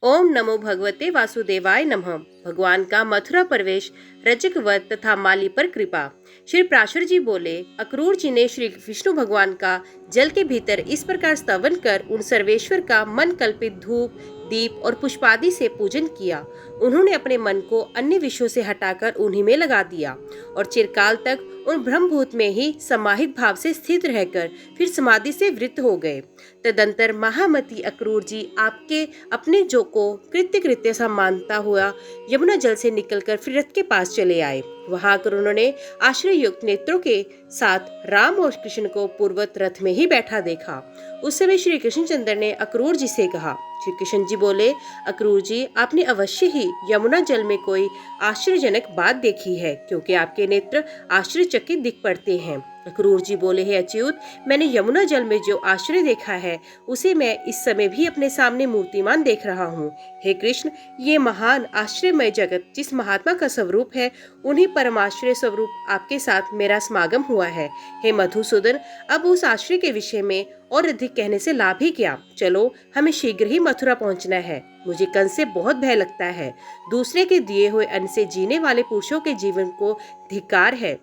ओम नमो भगवते वासुदेवाय नमः। भगवान का मथुरा प्रवेश, रजक वध तथा माली पर कृपा। श्री प्राशर जी बोले, अक्रूर जी ने श्री विष्णु भगवान का जल के भीतर इस प्रकार स्तवन कर उन सर्वेश्वर का मन कल्पित धूप, दीप और पुष्पादि से पूजन किया। उन्होंने अपने मन को अन्य विषयों से हटाकर उन्हीं में लगा दिया और चिरकाल तक उन ब्रह्मभूत में ही समाहित भाव से स्थित रहकर फिर समाधि से वृत्त हो गए। तदंतर महामती अक्रूर जी आपके अपने जो को कृत्य कृत्य सा मानता हुआ यमुना जल से निकलकर फिर रथ के पास चले आए। वहां आकर उन्होंने आश्रय युक्त नेत्रों के साथ राम और कृष्ण को पूर्वत रथ में ही बैठा देखा। उस समय श्री कृष्णचंद्र ने अक्रूर जी से कहा। श्री कृष्ण जी बोले, अक्रूर जी, आपने अवश्य ही यमुना जल में कोई आश्चर्यजनक बात देखी है, क्योंकि आपके नेत्र आश्चर्यचकित दिख पड़ते हैं। अक्रूर जी बोले, हे अच्युत, मैंने यमुना जल में जो आश्चर्य देखा है उसे मैं इस समय भी अपने सामने मूर्तिमान देख रहा हूँ। हे कृष्ण, ये महान आश्चर्यमय जगत जिस महात्मा का स्वरूप है, उन्हीं परमाश्चर्य स्वरूप आपके साथ मेरा समागम हुआ है। हे मधुसूदन, अब उस आश्चर्य के विषय में और अधिक कहने से लाभ ही क्या। चलो, हमें शीघ्र ही मथुरा पहुंचना है। मुझे कंस से बहुत भय लगता है। दूसरे के दिए हुए अन्न से जीने वाले पुरुषों के जीवन को धिक्कार है।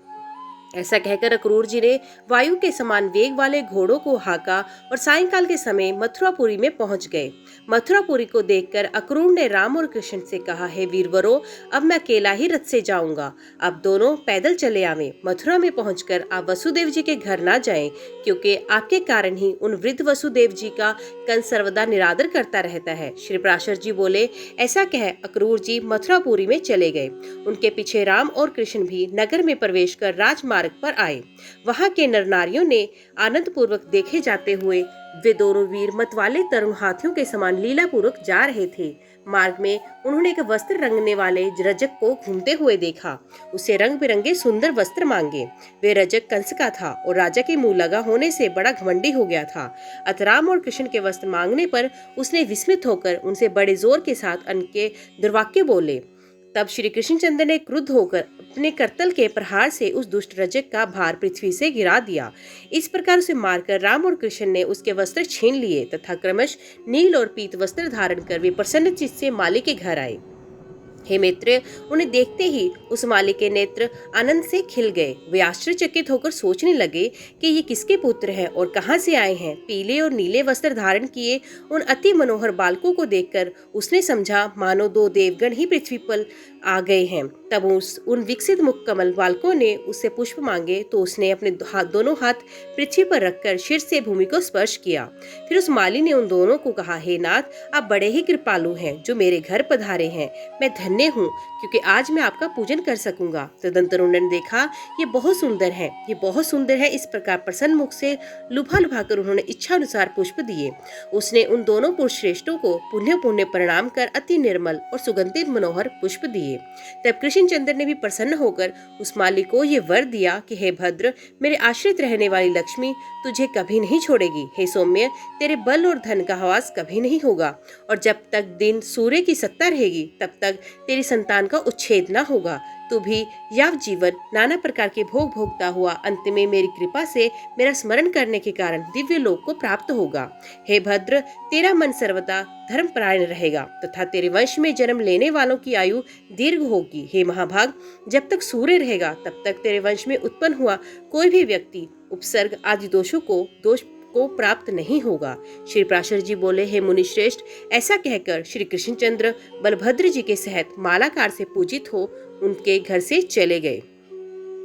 ऐसा कहकर अक्रूर जी ने वायु के समान वेग वाले घोड़ों को हाका और सायंकाल के समय मथुरापुरी में पहुंच गए। मथुरापुरी को देखकर अक्रूर ने राम और कृष्ण से कहा, हे वीरवरों, अब मैं अकेला ही रथ से जाऊंगा। अब दोनों पैदल चले आवे। मथुरा में पहुंचकर आप वसुदेव जी के घर ना जाएं, क्योंकि आपके कारण ही उन वृद्ध वसुदेव जी का कंस सर्वदा निरादर करता रहता है। श्री प्राशर जी बोले, ऐसा कह अक्रूर जी मथुरापुरी में चले गए। उनके पीछे राम और कृष्ण भी नगर में प्रवेश कर राजमार्ग पर आए। वहां के नर नारियों ने आनंद पूर्वक देखे जाते हुए वे दोनों वीर मतवाले तरुण हाथियों के समान लीला पूर्वक जा रहे थे। मार्ग में उन्होंने एक वस्त्र रंगने वाले रजक को घूमते हुए देखा। उसे रंग बिरंगे सुंदर वस्त्र मांगे। वे रजक कंस का था और राजा के मुंह लगा होने से बड़ा घमंडी हो गया था। अतः राम और कृष्ण के वस्त्र मांगने पर उसने विस्मित होकर उनसे बड़े जोर के साथ अनके दुर्वाक्य बोले। तब श्री कृष्णचंद्र ने क्रुद्ध होकर अपने करतल के प्रहार से उस दुष्ट रजक का भार पृथ्वी से गिरा दिया। इस प्रकार उसे मारकर राम और कृष्ण ने उसके वस्त्र छीन लिए तथा क्रमश नील और पीत वस्त्र धारण कर वे प्रसन्न चित्त से माली के घर आए। हे मित्र, उन्हें देखते ही उस माली के नेत्र आनंद से खिल गए। वे आश्चर्यचकित होकर सोचने लगे कि ये किसके पुत्र हैं और कहां से आए हैं। पीले और नीले वस्त्र धारण किए उन अति मनोहर बालकों को देखकर उसने समझा मानो दो देवगण ही पृथ्वी पर आ गए हैं। तब उन विकसित मुख कमल बालकों ने उससे पुष्प मांगे तो उसने अपने दोनों हाथ पृथ्वी पर रखकर शीर से भूमि को स्पर्श किया। फिर उस माली ने उन दोनों को कहा, हे नाथ, आप बड़े ही कृपालु हैं जो मेरे घर पधारे हैं। मैं धन्य हूँ, क्योंकि आज मैं आपका पूजन कर सकूंगा। तदंतर उन्होंने देखा, ये बहुत सुंदर है, ये बहुत सुंदर है। इस प्रकार प्रसन्न मुख से लुभा लुभाकर उन्होंने इच्छा अनुसार पुष्प दिए। उसने उन दोनों पुरुष श्रेष्ठों को पुण्य पुण्य प्रणाम कर अति निर्मल और सुगंधित मनोहर पुष्प दिए। तब कृष्णचंद्र ने भी प्रसन्न होकर उस माली को ये वर दिया कि हे भद्र, मेरे आश्रित रहने वाली लक्ष्मी तुझे कभी नहीं छोड़ेगी। हे सौम्य, तेरे बल और धन का हवास कभी नहीं होगा और जब तक दिन सूर्य की सत्ता रहेगी तब तक तेरी संतान का उच्छेद न होगा। तू भी याव जीवन नाना प्रकार के भोग भोगता हुआ अंत में मेरी कृपा से मेरा स्मरण करने के कारण दिव्य लोक को प्राप्त होगा। हे भद्र, तेरा मन सर्वदा धर्मपरायण रहेगा तथा तेरे वंश में जन्म लेने वालों की आयु दीर्घ होगी। हे महाभाग, जब तक सूर्य रहेगा तब तक तेरे वंश में उत्पन्न हुआ कोई भी व्यक्ति उपसर्ग आदि दोष को प्राप्त नहीं होगा। श्री प्राशर जी बोले, हे मुनिश्रेष्ठ, ऐसा कहकर श्री कृष्णचंद्र बलभद्र जी के सहित मालाकार से पूजित हो उनके घर से चले गए।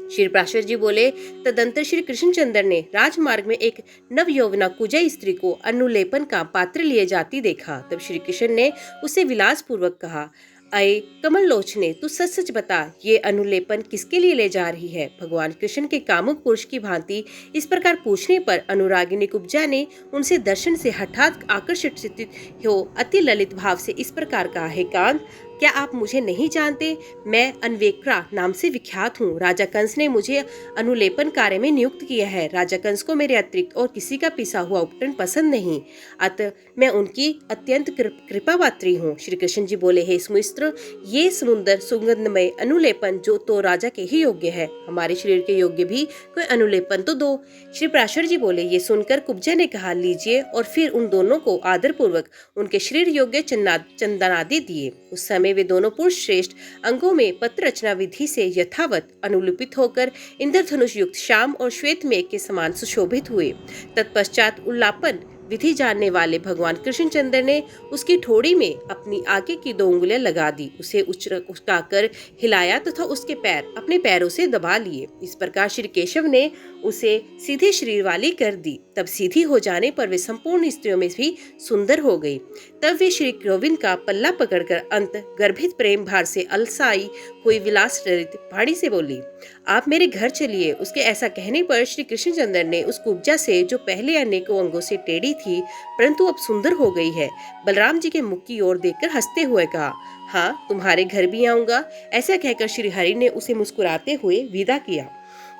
श्री प्राशर जी बोले, तदंतर श्री कृष्णचंद्र ने राजमार्ग में एक नव यौवना कुजय स्त्री को अनुलेपन का पात्र लिए जाती देखा। तब श्री कृष्ण ने उसे विलास पूर्वक कहा, अये कमल लोचने, तू सच सच बता, ये अनुलेपन किसके लिए ले जा रही है। भगवान कृष्ण के कामुक पुरुष की भांति इस प्रकार पूछने पर अनुरागिनी कुब्जा ने उनसे दर्शन से हठात आकर्षित हो अति ललित भाव से इस प्रकार कहा, हे कांत, क्या आप मुझे नहीं जानते? मैं अनवेक्रा नाम से विख्यात हूँ। राजा कंस ने मुझे अनुलेपन कार्य में नियुक्त किया है। राजा कंस को मेरे अतिरिक्त और किसी का पिसा हुआ उपकरण पसंद नहीं, अतः मैं उनकी अत्यंत कृपा पात्री हूँ। श्री कृष्ण जी बोले, हे सुमित्र, ये सुंदर सुगंधमय अनुलेपन जो तो राजा के ही योग्य है, हमारे शरीर के योग्य भी कोई अनुलेपन तो दो। श्री पराशर जी बोले, ये सुनकर कुब्जा ने कहा, लीजिए, और फिर उन दोनों को आदर पूर्वक उनके शरीर योग्य चंदनादि दिए। उस समय वे दोनों पुरुष श्रेष्ठ अंगों में पत्र रचना विधि से यथावत अनुलिपित होकर इंद्रधनुष युक्त श्याम और श्वेत मेघ के समान सुशोभित हुए। तत्पश्चात उल्लापन विधि जानने वाले भगवान कृष्णचंद्र ने उसकी ठोड़ी में अपनी आगे की 2 उंगलियां लगा दी, उसे उचकाकर हिलाया तथा उसके पैर अपने पैरों से दबा लिए। इस प्रकार श्री केशव ने उसे सीधे शरीर वाली कर दी। तब सीधी हो जाने पर वे संपूर्ण स्त्रियों में भी सुंदर हो गई। तब वे श्री गोविंद का पल्ला पकड़कर अंत गर्भित प्रेम भार से अलसाई हुई विलास रहित वाणी से बोली, आप मेरे घर चलिए। उसके ऐसा कहने पर श्री कृष्णचंद्र ने उस कुब्जा से, जो पहले अनेकों अंगों से टेढ़ी थी परंतु अब सुंदर हो गई है, बलराम जी के मुख की ओर देखकर हंसते हुए कहा, हाँ, तुम्हारे घर भी आऊंगा। ऐसा कहकर श्री हरि ने उसे मुस्कुराते हुए विदा किया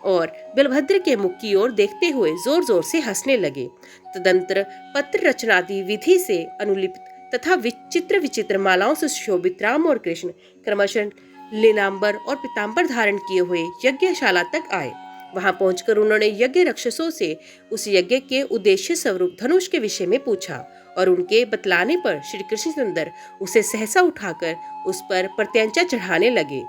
और बलभद्र के मुख की ओर देखते हुए जोर जोर से हंसने लगे। तदंतर पत्र रचनादि विधि से अनुलिपित तथा विचित्र विचित्र मालाओं से सुशोभित राम और कृष्ण क्रमशः लीलांबर और पीतांबर धारण किए हुए यज्ञशाला तक आए। वहां पहुंचकर उन्होंने यज्ञ रक्षसों से उस यज्ञ के उद्देश्य स्वरूप धनुष के विषय में पूछा और उनके बतलाने पर श्री कृष्णचंद्र उसे सहसा उठाकर उस पर प्रत्यंचा चढ़ाने लगे।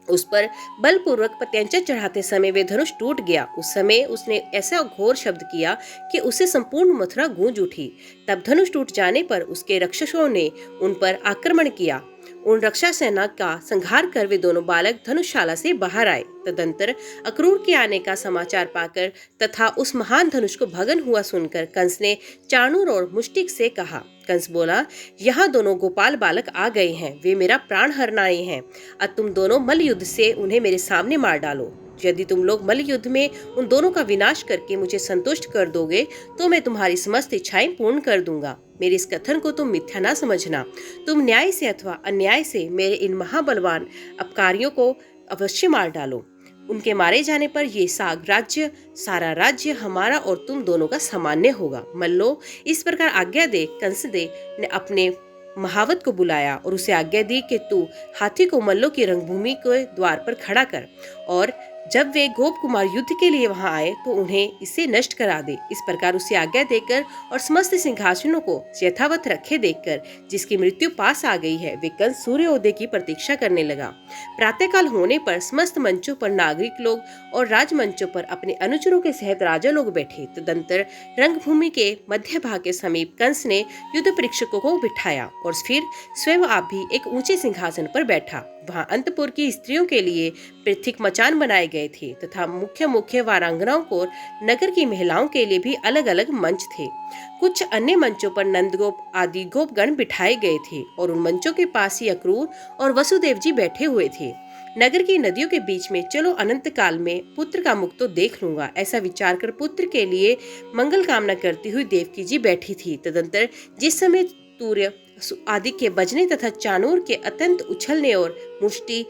उस पर बलपूर्वक प्रत्यंचा चढ़ाते समय वे धनुष टूट गया। उस समय उसने ऐसा घोर शब्द किया कि उससे संपूर्ण मथुरा गूंज उठी। तब धनुष टूट जाने पर उसके रक्षसों ने उन पर आक्रमण किया। उन रक्षा सेना का संहार कर वे दोनों बालक धनुषशाला से बाहर आए। तदंतर अक्रूर के आने का समाचार पाकर तथा उस महान धनुष को भगन हुआ सुनकर कंस ने चाणूर और मुष्टिक से कहा। कंस बोला, यहाँ दोनों गोपाल बालक आ गए हैं, वे मेरा प्राण हरनाए हैं। अब तुम दोनों मल्ल युद्ध से उन्हें मेरे सामने मार डालो। यदि तुम लोग मल्ल युद्ध में उन दोनों का विनाश करके मुझे संतुष्ट कर दोगे तो मैं तुम्हारी समस्त इच्छाएं पूर्ण कर दूंगा। मेरे इस कथन को तुम मिथ्या ना समझना। तुम न्याय से अथवा अन्याय से मेरे इन महाबलवान अपकारियों को अवश्य मार डालो। उनके मारे जाने पर ये सारा राज्य हमारा और तुम दोनों का सामान्य होगा। मल्लो, इस प्रकार आज्ञा दे। कंसदे ने अपने महावत को बुलाया और उसे आज्ञा दी कि तू हाथी को मल्लों की रंगभूमि के द्वार पर खड़ा कर, और जब वे गोप कुमार युद्ध के लिए वहां आए तो उन्हें इससे नष्ट करा दे। इस प्रकार उसे आज्ञा देकर और समस्त सिंहासनों को यथावत रखे देखकर जिसकी मृत्यु पास आ गई है, वे कंस सूर्योदय की प्रतीक्षा करने लगा। प्रातःकाल होने पर समस्त मंचों पर नागरिक लोग और राजमंचों पर अपने अनुचरों के सहित राजा लोग बैठे। तदंतर रंगभूमि के मध्य भाग के समीप कंस ने युद्ध परीक्षकों को बिठाया और फिर स्वयं आप भी एक ऊंचे सिंहासन पर बैठा। वहां अंतपुर की स्त्रियों के लिए पृथक मचान बनाए गए थे तथा मुख्य मुख्य वारांगनाओं को नगर की महिलाओं के लिए भी अलग अलग मंच थे। कुछ अन्य मंचों पर नंदगोप आदि गोपगण बिठाए गए थे और उन मंचों के पास ही अक्रूर और वसुदेव जी बैठे हुए थे। नगर की नदियों के बीच में चलो अनंत काल में पुत्र का मुख तो देख लूंगा, ऐसा विचार कर पुत्र के लिए मंगल कामना करती हुई देवकी जी बैठी थी। तदंतर जिस समय तूर्य आदि के बजने तथा चाणूर के अत्यंत उछलने और मुष्टि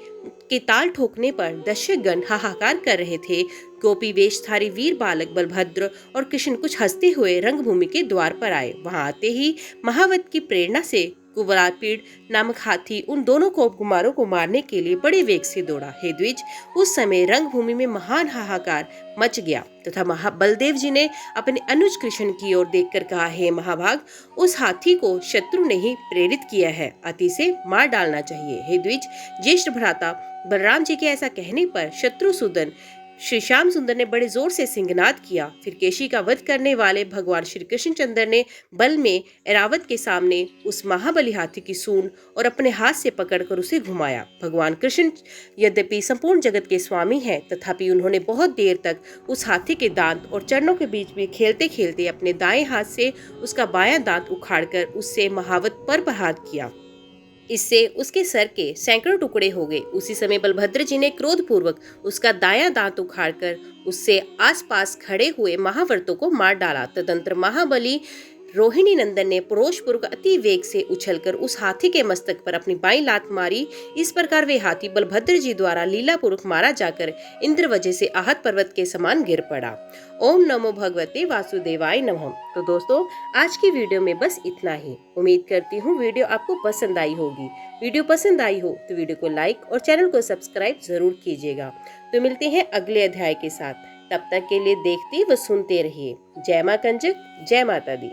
के ताल ठोकने पर दर्शकगण हाहाकार कर रहे थे, गोपी वेशधारी वीर बालक बलभद्र और कृष्ण कुछ हंसते हुए रंगभूमि के द्वार पर आए। वहां आते ही महावत की प्रेरणा से कुवलापीड़ नामक हाथी उन दोनों गोप कुमारों को मारने के लिए बड़े वेग से दौड़ा। हे द्विज, उस समय रंगभूमि में महान हाहाकार मच गया तथा बलदेव जी ने अपने अनुज कृष्ण की ओर देखकर कहा, हे महाभाग, उस हाथी को शत्रु ने ही प्रेरित किया है, अति से मार डालना चाहिए। हे द्विज, ज्येष्ठ भ्राता बलराम जी के ऐसा कहने पर शत्रुसूदन श्री श्याम सुंदर ने बड़े जोर से सिंहनाद किया। फिर केशी का वध करने वाले भगवान श्री कृष्णचंद्र ने बल में ऐरावत के सामने उस महाबली हाथी की सूंड और अपने हाथ से पकड़कर उसे घुमाया। भगवान कृष्ण यद्यपि संपूर्ण जगत के स्वामी हैं, तथापि उन्होंने बहुत देर तक उस हाथी के दांत और चरणों के बीच में खेलते खेलते अपने दाएं हाथ से उसका बायां दांत उखाड़कर उससे महावत पर प्रहार किया। इससे उसके सर के सैकड़ों टुकड़े हो गए। उसी समय बलभद्र जी ने क्रोध पूर्वक उसका दायां दांत उखाड़कर उससे आसपास खड़े हुए महावर्तों को मार डाला। तदंतर महाबली रोहिणी नंदन ने रोषपूर्वक अति वेग से उछलकर उस हाथी के मस्तक पर अपनी बाई लात मारी। इस प्रकार वे हाथी बलभद्र जी द्वारा लीला पूर्वक मारा जाकर इंद्र वजह से आहत पर्वत के समान गिर पड़ा। ओम नमो भगवते वासुदेवाय नमः। तो दोस्तों, आज की वीडियो में बस इतना ही। उम्मीद करती हूँ वीडियो आपको पसंद आई होगी। वीडियो पसंद आई हो तो वीडियो को लाइक और चैनल को सब्सक्राइब जरूर कीजिएगा। तो मिलते हैं अगले अध्याय के साथ। तब तक के लिए देखते व सुनते रहिए। जय मां कंजक, जय माता दी।